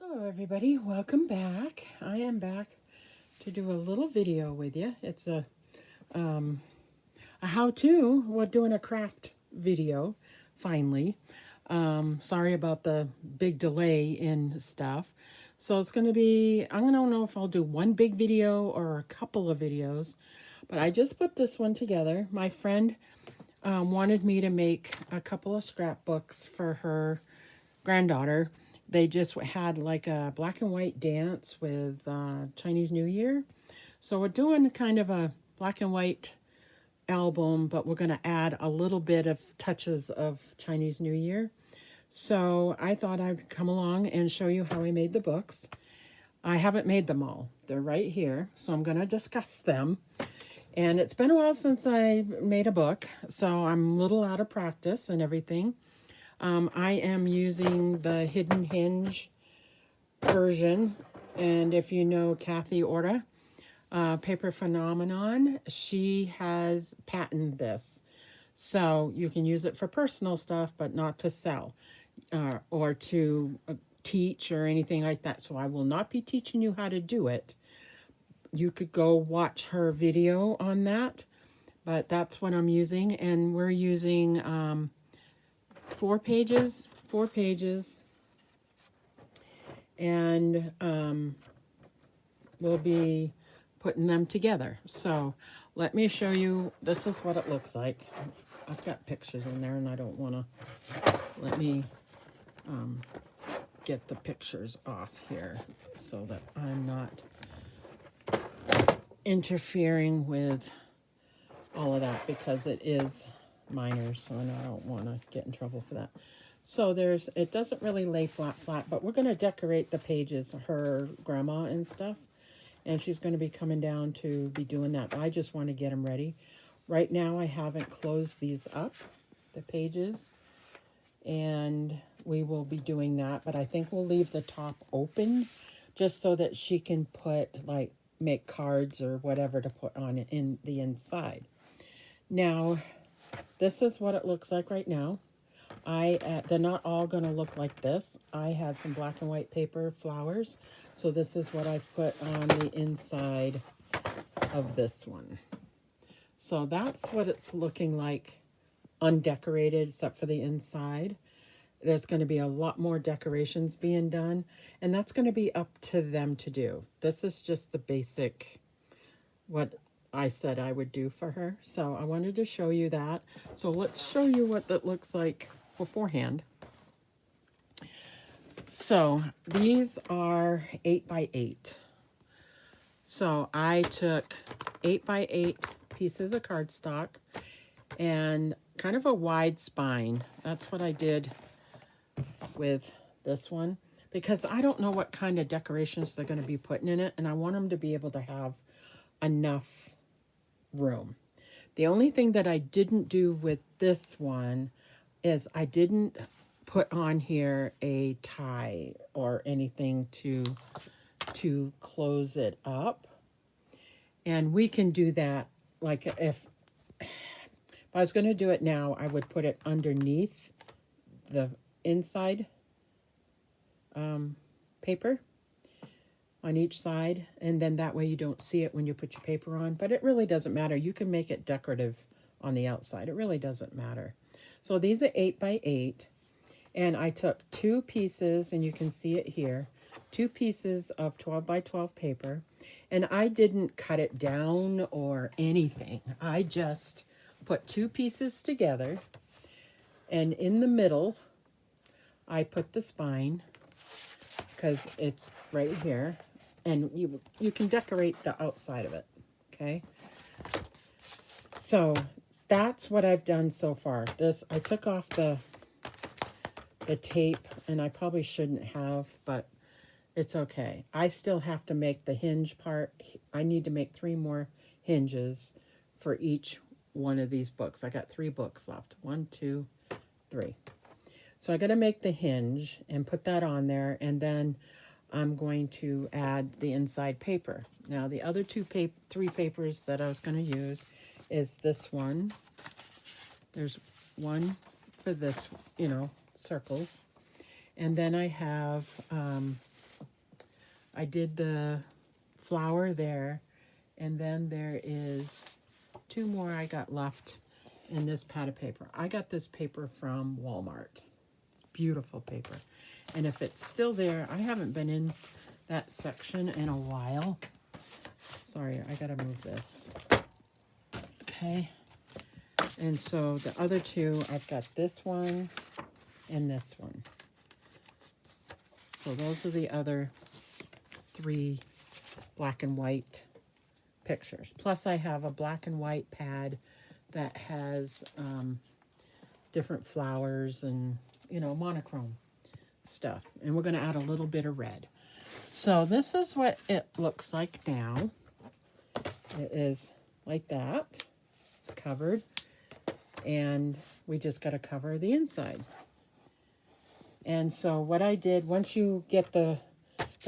Hello everybody, welcome back. I am back to do a little video with you. It's a how-to. We're doing a craft video, finally. Sorry about the big delay in stuff. So it's going to be, I don't know if I'll do one big video or a couple of videos, but I just put this one together. My friend wanted me to make a couple of scrapbooks for her granddaughter. They just had like a black and white dance with Chinese New Year. So we're doing kind of a black and white album, but we're going to add a little bit of touches of Chinese New Year. So I thought I'd come along and show you how I made the books. I haven't made them all. They're right here. So I'm going to discuss them. And it's been a while since I made a book, so I'm a little out of practice and everything. I am using the Hidden Hinge version, and if you know Kathy Orta, Paper Phenomenon, she has patented this. So you can use it for personal stuff, but not to sell or to teach or anything like that. So I will not be teaching you how to do it. You could go watch her video on that, but that's what I'm using, and we're using 4 pages, and we'll be putting them together. So let me show you. This is what it looks like. I've got pictures in there, and I don't want to. Let me get the pictures off here so that I'm not interfering with all of that, because it is minors, so I don't want to get in trouble for that. So it doesn't really lay flat, but we're going to decorate the pages, her grandma and stuff, and she's going to be coming down to be doing that. I just want to get them ready. Right now I haven't closed these up, the pages, and we will be doing that, but I think we'll leave the top open just so that she can put, like, make cards or whatever to put on it in the inside. Now, this is what it looks like right now. They're not all going to look like this. I had some black and white paper flowers, so this is what I put on the inside of this one. So that's what it's looking like undecorated, except for the inside. There's going to be a lot more decorations being done, and that's going to be up to them to do. This is just the basic, what I said I would do for her. So I wanted to show you that. So let's show you what that looks like beforehand. So these are 8 by 8. So I took 8 by 8 pieces of cardstock and kind of a wide spine. That's what I did with this one, because I don't know what kind of decorations they're going to be putting in it, and I want them to be able to have enough room. The only thing that I didn't do with this one is I didn't put on here a tie or anything to close it up, and we can do that. Like if I was going to do it now, I would put it underneath the inside paper on each side, and then that way you don't see it when you put your paper on. But it really doesn't matter. You can make it decorative on the outside. It really doesn't matter. So these are 8 by 8, and I took 2 pieces, and you can see it here, 2 pieces of 12 by 12 paper, and I didn't cut it down or anything. I just put 2 pieces together, and in the middle I put the spine, because it's right here, and you can decorate the outside of it, okay? So that's what I've done so far. I took off the tape, and I probably shouldn't have, but it's okay. I still have to make the hinge part. I need to make 3 more hinges for each one of these books. I got 3 books left. 1, 2, 3. So I got to make the hinge and put that on there, and then I'm going to add the inside paper. Now the other 3 papers that I was going to use is this one. There's one for this, circles. And then I have I did the flower there, and then there is 2 more I got left in this pad of paper. I got this paper from Walmart. Beautiful paper. And if it's still there, I haven't been in that section in a while. Sorry, I gotta move this. Okay. And so the other 2, I've got this one and this one. So those are the other 3 black and white pictures. Plus I have a black and white pad that has different flowers and, you know, monochrome stuff. And we're going to add a little bit of red. So this is what it looks like now. It is like that, covered. And we just got to cover the inside. And so what I did, once you get the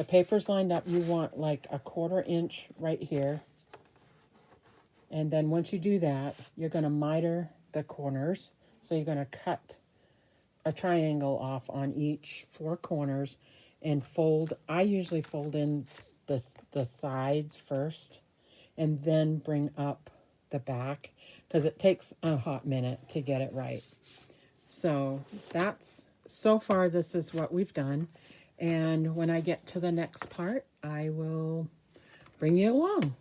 papers lined up, you want like a 1/4 inch right here. And then once you do that, you're going to miter the corners. So you're going to cut a triangle off on each 4 corners and fold. I usually fold in the sides first and then bring up the back because it takes a hot minute to get it right. So that's, so far this is what we've done. And when I get to the next part, I will bring you along.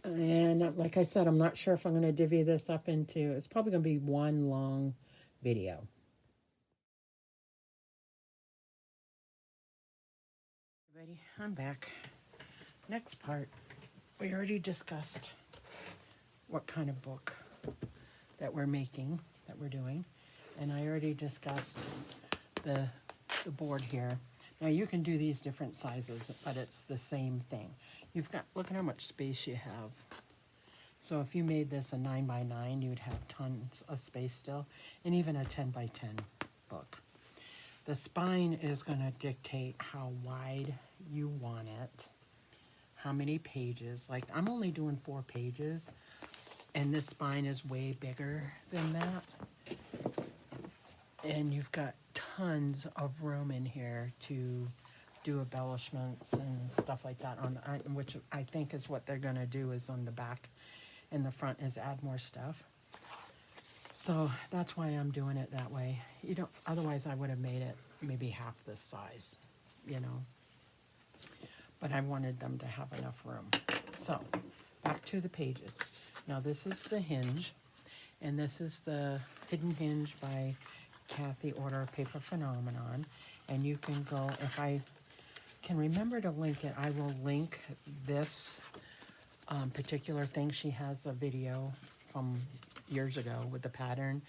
And like I said, I'm not sure if I'm going to divvy this up into, it's probably going to be one long video. Everybody, I'm back. Next part, we already discussed what kind of book that we're making, that we're doing. And I already discussed the board here. Now you can do these different sizes, but it's the same thing. You've got, look at how much space you have. So if you made this a 9x9, you'd have tons of space still, and even a 10x10 book. The spine is going to dictate how wide you want it, how many pages. Like I'm only doing 4 pages, and this spine is way bigger than that. And you've got tons of room in here to do embellishments and stuff like that, on which I think is what they're going to do is on the back and the front is add more stuff. So that's why I'm doing it that way. You don't, otherwise I would have made it maybe half this size, you know. But I wanted them to have enough room. So back to the pages. Now this is the hinge, and this is the Hidden Hinge by Kathy Order Paper Phenomenon. And you can go, if I can remember to link it, I will link this particular thing. She has a video from years ago with the pattern,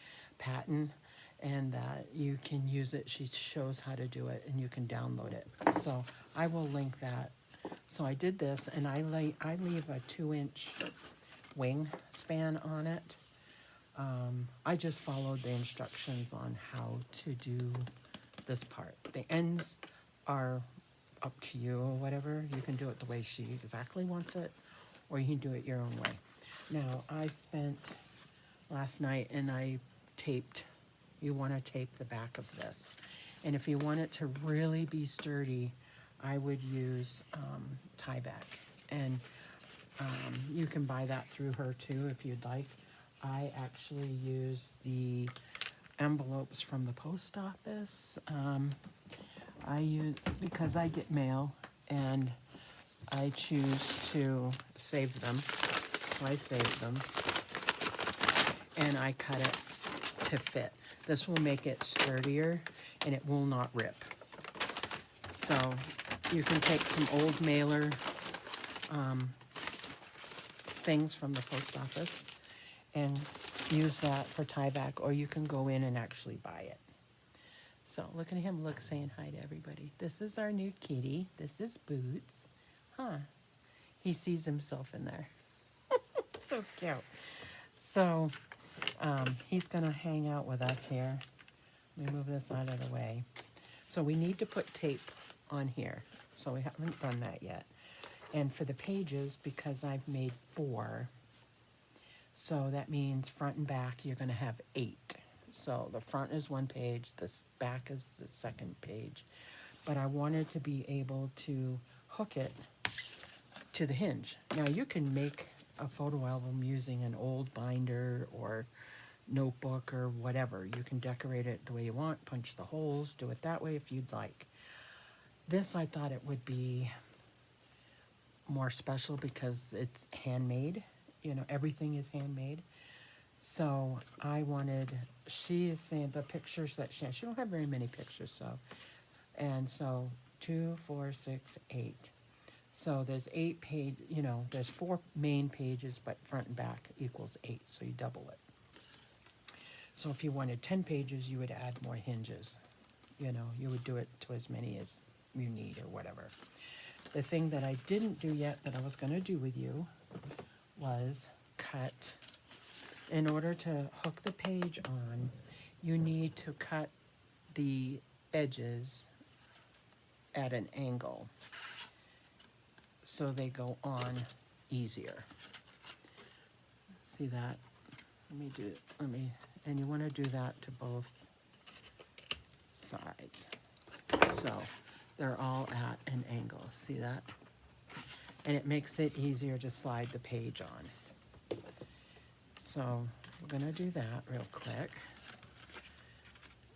and you can use it. She shows how to do it, and you can download it. So I will link that. So I did this, and I leave a 2-inch wing span on it. I just followed the instructions on how to do this part. The ends are up to you or whatever. You can do it the way she exactly wants it, or you can do it your own way. Now, I spent last night and I taped, you want to tape the back of this. And if you want it to really be sturdy, I would use tie back. And you can buy that through her too if you'd like. I actually use the envelopes from the post office. I use, because I get mail and I choose to save them. So I save them and I cut it to fit. This will make it sturdier and it will not rip. So you can take some old mailer things from the post office and use that for tie back, or you can go in and actually buy it. So look at him, look, saying hi to everybody. This is our new kitty. This is Boots. Huh. He sees himself in there. So cute. So he's going to hang out with us here. Let me move this out of the way. So we need to put tape on here. So we haven't done that yet. And for the pages, because I've made 4, so that means front and back, you're going to have 8. So the front is 1 page, the back is the 2nd page. But I wanted to be able to hook it to the hinge. Now you can make a photo album using an old binder or notebook or whatever. You can decorate it the way you want, punch the holes, do it that way if you'd like. This, I thought it would be more special because it's handmade. You know, everything is handmade. So I wanted, she is saying the pictures that she has, she don't have very many pictures, so, and so 2, 4, 6, 8. So there's 8 page, you know, there's 4 main pages, but front and back equals 8, so you double it. So if you wanted 10 pages, you would add more hinges. You know, you would do it to as many as you need or whatever. The thing that I didn't do yet that I was going to do with you was cut. In order to hook the page on, you need to cut the edges at an angle so they go on easier. See that? And you want to do that to both sides. So they're all at an angle. See that? And it makes it easier to slide the page on. So we're going to do that real quick.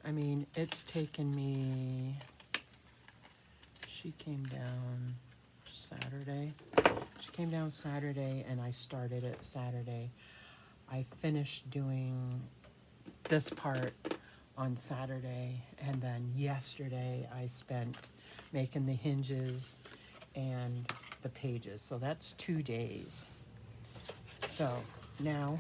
I mean, it's taken me, she came down Saturday. She came down Saturday and I started it Saturday. I finished doing this part on Saturday, and then yesterday I spent making the hinges and the pages. So that's 2 days. So now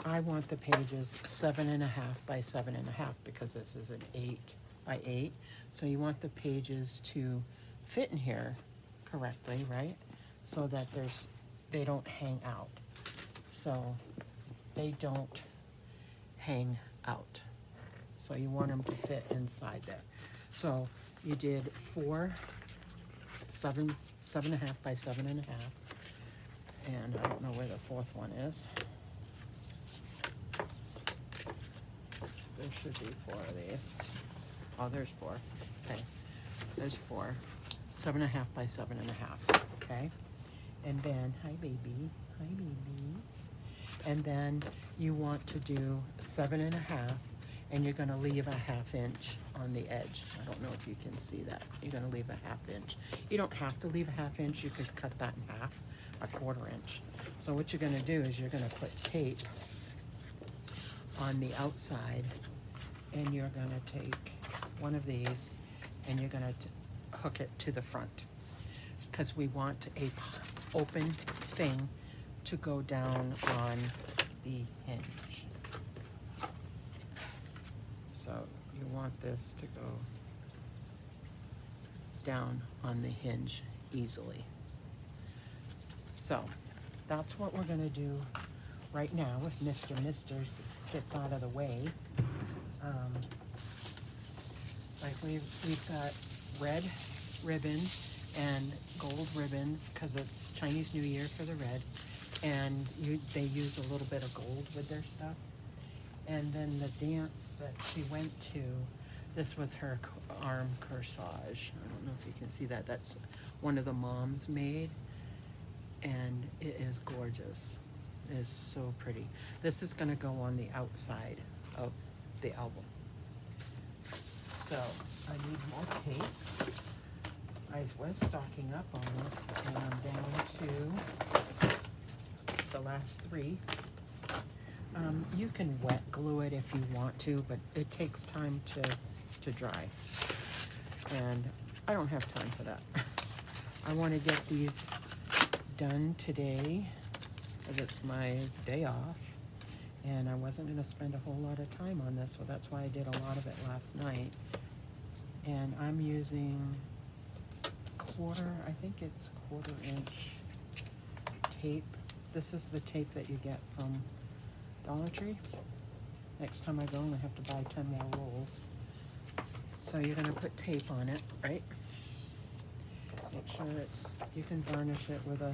I want the pages 7.5 by 7.5 because this is an 8 by 8. So you want the pages to fit in here correctly, right? So that they don't hang out. So they don't hang out. So you want them to fit inside there. So you did 7.5 by 7.5. And I don't know where the 4th one is. There should be 4 of these. Oh, there's 4. Okay. There's 4. 7.5 by 7.5. Okay. And then, hi baby. Hi babies. And then you want to do 7.5, and you're going to leave a 1/2 inch on the edge. I don't know if you can see that. You're going to leave a 1/2 inch. You don't have to leave a 1/2 inch. You could cut that in half, a 1/4 inch. So what you're going to do is you're going to put tape on the outside, and you're going to take one of these, and you're going to hook it to the front, because we want a open thing to go down on the hinge. So you want this to go down on the hinge easily. So that's what we're going to do right now if Mr. Misters gets out of the way. Like we've got red ribbon and gold ribbon because it's Chinese New Year for the red, and they use a little bit of gold with their stuff. And then the dance that she went to, this was her arm corsage. I don't know if you can see that. That's one of the moms made, and it is gorgeous. It is so pretty. This is going to go on the outside of the album. So I need more tape. I was stocking up on this, and I'm down to the last 3. You can wet glue it if you want to, but it takes time to dry. And I don't have time for that. I want to get these done today, because it's my day off. And I wasn't going to spend a whole lot of time on this, so that's why I did a lot of it last night. And I'm using I think it's 1/4 inch tape. This is the tape that you get from Dollar Tree. Next time I go, I'm gonna have to buy 10 more rolls. So you're gonna put tape on it, right? Make sure you can varnish it with a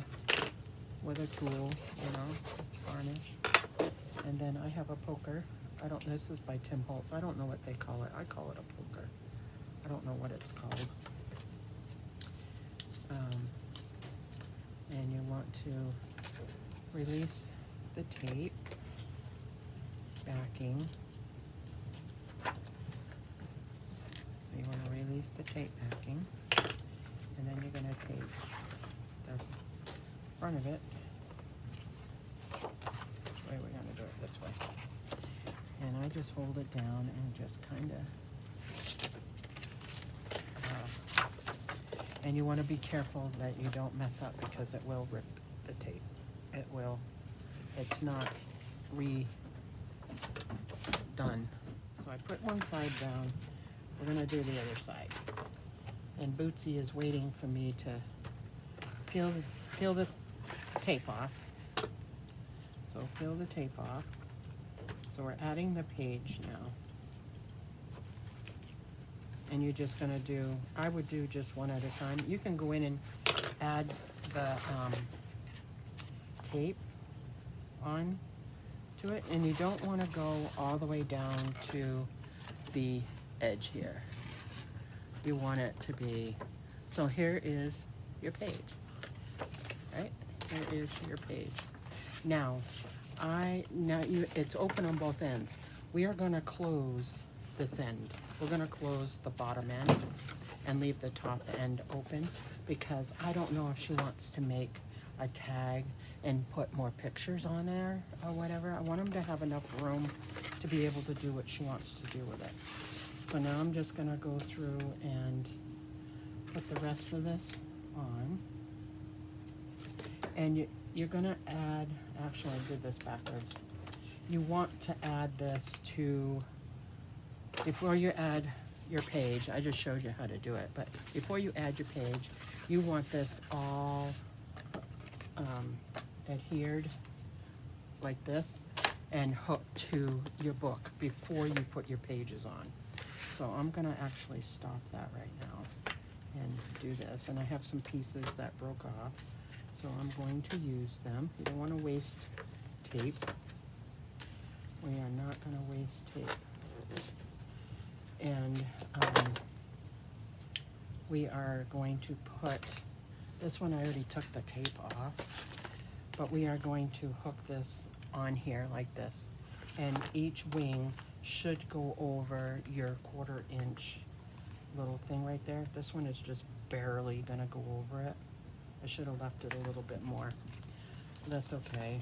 tool, you know, varnish. And then I have a poker. This is by Tim Holtz. I don't know what they call it. I call it a poker. I don't know what it's called. And you want to release the tape backing. So you want to release the tape backing, and then you're going to take the front of it. We're going to do it this way. And I just hold it down and just kind of, and you want to be careful that you don't mess up, because it will rip the tape. It will. It's not redone. So I put one side down. We're going to do the other side. And Bootsy is waiting for me to peel the tape off. So peel the tape off. So we're adding the page now. And you're just gonna do, I would do just one at a time. You can go in and add the tape on to it, and you don't wanna go all the way down to the edge here. You want it to be, so here is your page, right? Here is your page. Now, it's open on both ends. We are gonna close this end. We're gonna close the bottom end and leave the top end open, because I don't know if she wants to make a tag and put more pictures on there or whatever. I want them to have enough room to be able to do what she wants to do with it. So now I'm just gonna go through and put the rest of this on. And you're gonna add, actually I did this backwards. You want to add this to, before you add your page, I just showed you how to do it, but before you add your page, you want this all adhered like this and hooked to your book before you put your pages on. So I'm gonna actually stop that right now and do this. And I have some pieces that broke off, so I'm going to use them. You don't want to waste tape. We are not going to waste tape. And we are going to put, this one I already took the tape off, but we are going to hook this on here like this. And each wing should go over your 1/4 inch little thing right there. This one is just barely gonna go over it. I should have left it a little bit more. That's okay.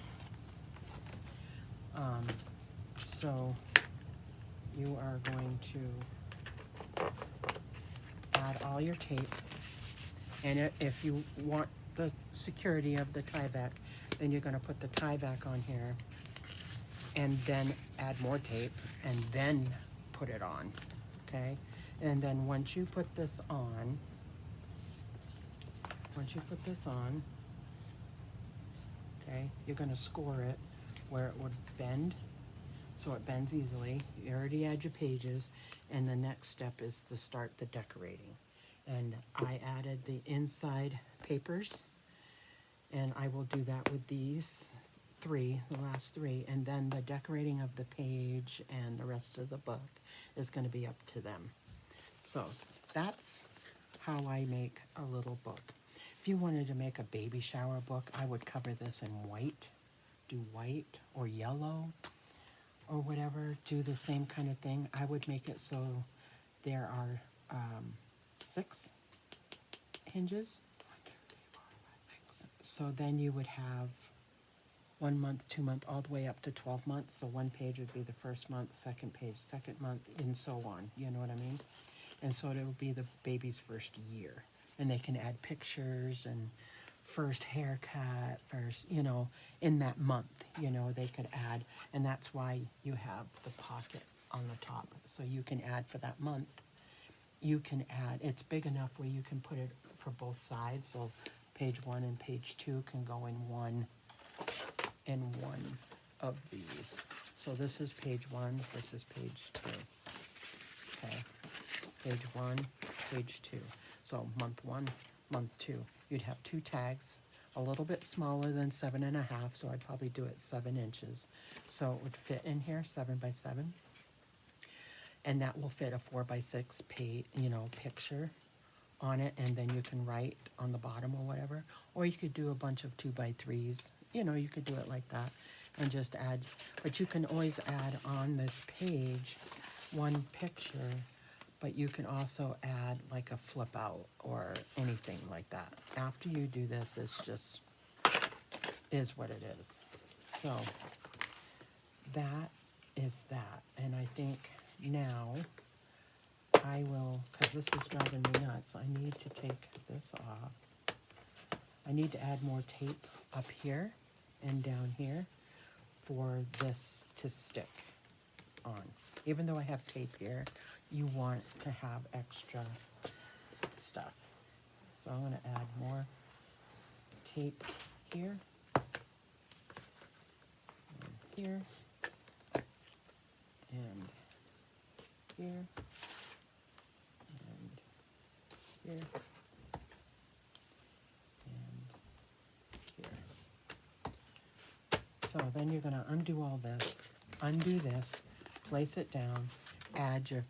So you are going to add all your tape, and if you want the security of the tie back, then you're going to put the tie back on here and then add more tape and then put it on, okay? And then once you put this on, okay, you're going to score it where it would bend, so it bends easily. You already add your pages, and the next step is to start the decorating. And I added the inside papers, and I will do that with these three, the last three, and then the decorating of the page and the rest of the book is going to be up to them. So that's how I make a little book. If you wanted to make a baby shower book, I would cover this in white, do white or yellow or whatever, do the same kind of thing. I would make it so there are 6 hinges. So then you would have 1 month, 2 month, all the way up to 12 months. So one page would be the first month, second page, second month, and so on. You know what I mean? And so it would be the baby's first year. And they can add pictures and first haircut, first, you know, in that month, you know, they could add. And that's why you have the pocket on the top. So you can add for that month. You can add, it's big enough where you can put it for both sides. So page 1 and page 2 can go in one of these. So this is page 1, this is page 2. Okay, page 1, page 2. So month 1, month 2. You'd have 2 tags, a little bit smaller than 7.5, so I'd probably do it 7 inches. So it would fit in here, 7 by 7. And that will fit a 4 by 6 page, you know, picture on it, and then you can write on the bottom or whatever. Or you could do a bunch of 2x3s. You know, you could do it like that and just add, but you can always add on this page one picture, but you can also add like a flip out or anything like that. After you do this, it's just is what it is. So that is that. And I think now I will, because this is driving me nuts, I need to take this off. I need to add more tape up here and down here for this to stick on. Even though I have tape here, you want to have extra stuff. So I'm going to add more tape here, and here, and here, and here, and here. So then you're going to undo all this, undo this, place it down, add your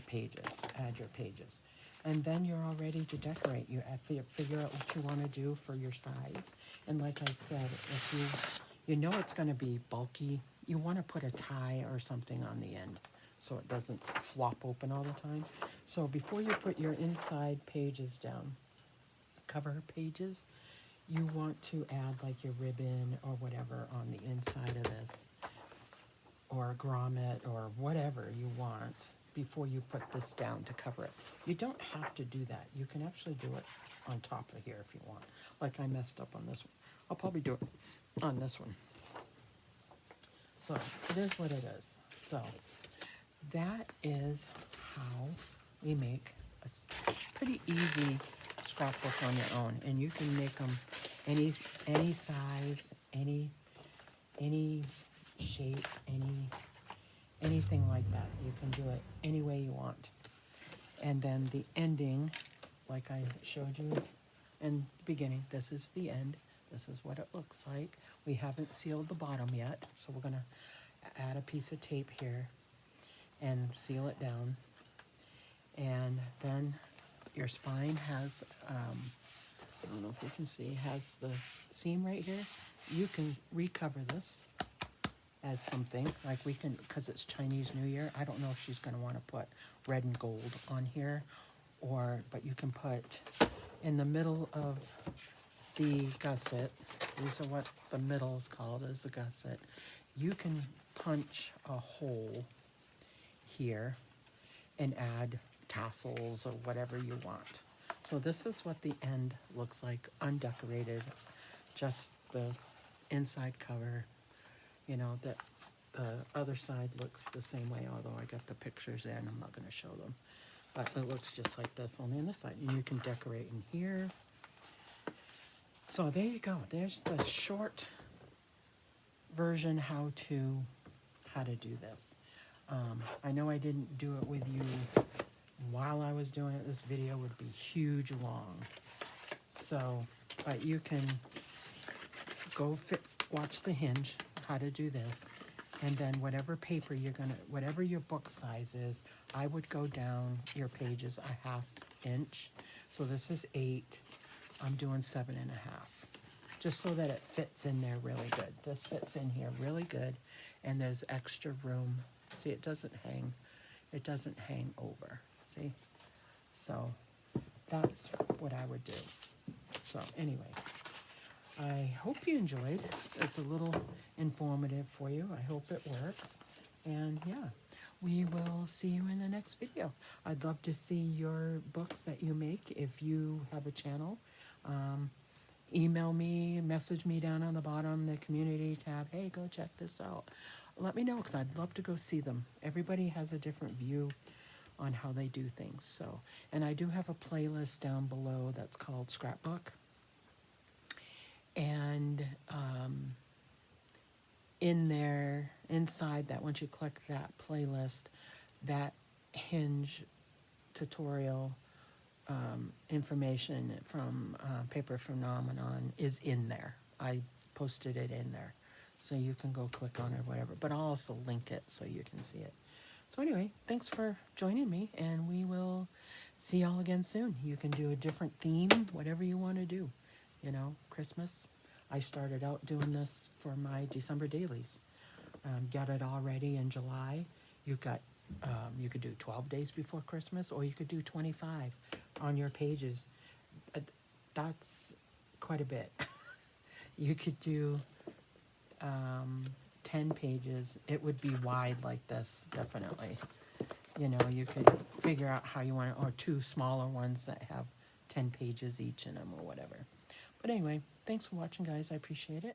pages, add your pages. And then you're all ready to decorate. You figure out what you want to do for your sides. And like I said, if you know it's going to be bulky, you want to put a tie or something on the end so it doesn't flop open all the time. So before you put your inside pages down, cover pages, you want to add like your ribbon or whatever on the inside of this, or a grommet or whatever you want before you put this down to cover it. You don't have to do that. You can actually do it on top of here if you want. Like I messed up on this one. I'll probably do it on this one. So it is what it is. So that is how we make a pretty easy scrapbook on your own. And you can make them any size, any shape, anything like that. You can do it any way you want. And then the ending, like I showed you in the beginning, this is the end. This is what it looks like. We haven't sealed the bottom yet, so we're gonna add a piece of tape here and seal it down. And then your spine has, I don't know if you can see, has the seam right here. You can recover this as something, like we can, because it's Chinese New Year, I don't know if she's going to want to put red and gold on here, but you can put in the middle of the gusset, these are what the middle is called, is the gusset, you can punch a hole here and add tassels or whatever you want. So this is what the end looks like, undecorated, just the inside cover. You know, that the other side looks the same way, although I got the pictures there and I'm not going to show them. But it looks just like this, only on this side. And you can decorate in here. So there you go. There's the short version how to do this. I know I didn't do it with you while I was doing it. This video would be huge long. So, but you can go watch the hinge, how to do this, and then whatever paper whatever your book size is, I would go down your pages a 1/2 inch. So this is 8, I'm doing 7.5, just so that it fits in there really good. This fits in here really good, and there's extra room. See, it doesn't hang over, see? So that's what I would do. So anyway, I hope you enjoyed. It's a little informative for you. I hope it works. And yeah, we will see you in the next video. I'd love to see your books that you make. If you have a channel, email me, message me down on the bottom, the community tab. Hey, go check this out. Let me know, because I'd love to go see them. Everybody has a different view on how they do things. So, and I do have a playlist down below that's called Scrapbook. And in there, inside that, once you click that playlist, that hinge tutorial information from Paper Phenomenon is in there. I posted it in there, so you can go click on it or whatever. But I'll also link it so you can see it. So anyway, thanks for joining me, and we will see y'all again soon. You can do a different theme, whatever you want to do. You know, Christmas. I started out doing this for my December dailies. Got it all ready in July. You got, you could do 12 days before Christmas, or you could do 25 on your pages. That's quite a bit. You could do 10 pages. It would be wide like this, definitely. You know, you could figure out how you want it, or two smaller ones that have 10 pages each in them or whatever. But anyway, thanks for watching, guys. I appreciate it.